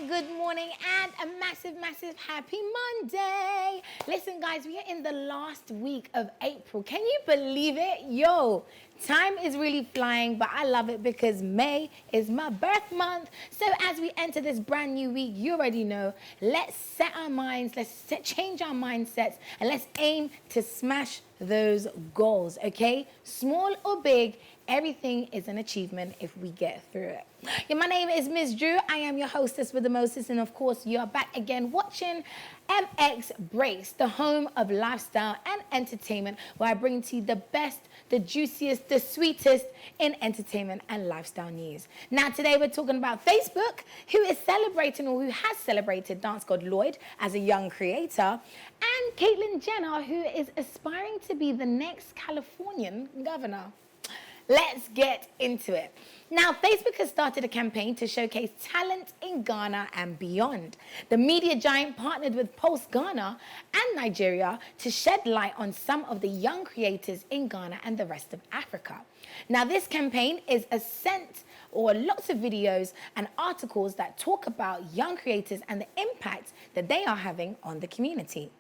good morning, and a massive happy Monday. Listen, guys, we are in the last week of April. Can you believe it? Yo, time is really flying, but I love it because May is my birth month. So as we enter this brand new week, you already know, let's set our minds, change our mindsets, and let's aim to smash those goals, okay? Small or big, everything is an achievement if we get through it. Yeah, my name is Miss Drew. I am your hostess with the mostest, and of course, you're back again watching MX Breaks, the home of lifestyle and entertainment, where I bring to you the best, the juiciest, the sweetest in entertainment and lifestyle news. Now, today we're talking about Facebook, who is celebrating, or who has celebrated, Dancegod LLoyd as a young creator, and Caitlyn Jenner, who is aspiring to be the next Californian governor. Let's get into it. Now, Facebook has started a campaign to showcase talent in Ghana and beyond. The media giant partnered with Pulse Ghana and Nigeria to shed light on some of the young creators in Ghana and the rest of Africa. Now, this campaign is lots of videos and articles that talk about young creators and the impact that they are having on the community.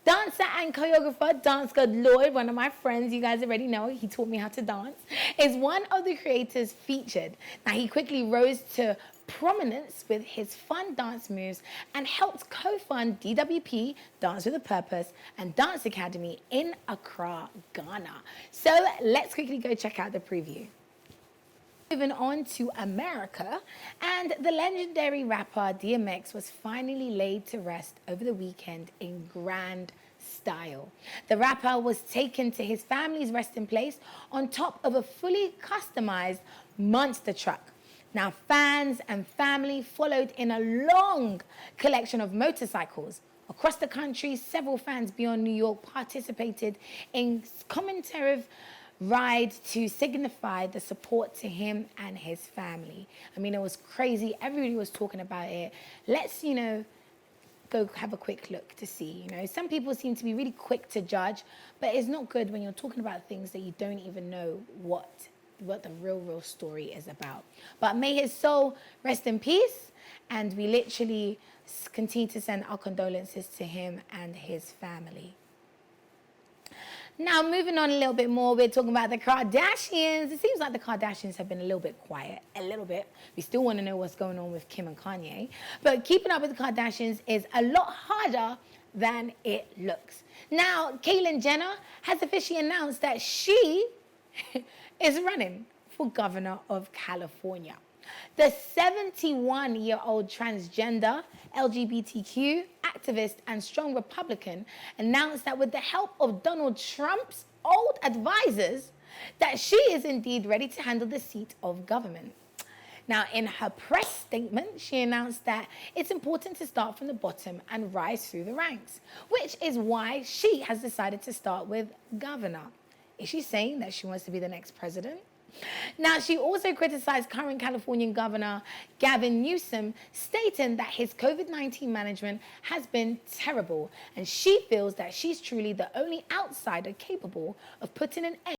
Dancer and choreographer Dancegod LLoyd, one of my friends, you guys already know, he taught me how to dance, is one of the creators featured. Now, he quickly rose to prominence with his fun dance moves and helped co-fund DWP, Dance with a Purpose, and Dance Academy in Accra, Ghana. So let's quickly go check out the preview. Moving on to America, and the legendary rapper DMX was finally laid to rest over the weekend in grand style. The rapper was taken to his family's resting place on top of a fully customized monster truck. Now, fans and family followed in a long collection of motorcycles. Across the country, several fans beyond New York participated in commemorative ride to signify the support to him and his family. I mean, it was crazy. Everybody was talking about it. Let's, go have a quick look to see. Some people seem to be really quick to judge, but it's not good when you're talking about things that you don't even know what the real story is about. But may his soul rest in peace, and we literally continue to send our condolences to him and his family. Now, moving on a little bit more, we're talking about the Kardashians. It seems like the Kardashians have been a little bit quiet, a little bit. We still want to know what's going on with Kim and Kanye. But keeping up with the Kardashians is a lot harder than it looks. Now, Caitlyn Jenner has officially announced that she is running for governor of California. The 71-year-old transgender, LGBTQ activist and strong Republican announced that with the help of Donald Trump's old advisors, that she is indeed ready to handle the seat of government. Now, in her press statement, she announced that it's important to start from the bottom and rise through the ranks, which is why she has decided to start with governor. Is she saying that she wants to be the next president? Now, she also criticized current Californian Governor Gavin Newsom, stating that his COVID-19 management has been terrible, and she feels that she's truly the only outsider capable of putting an end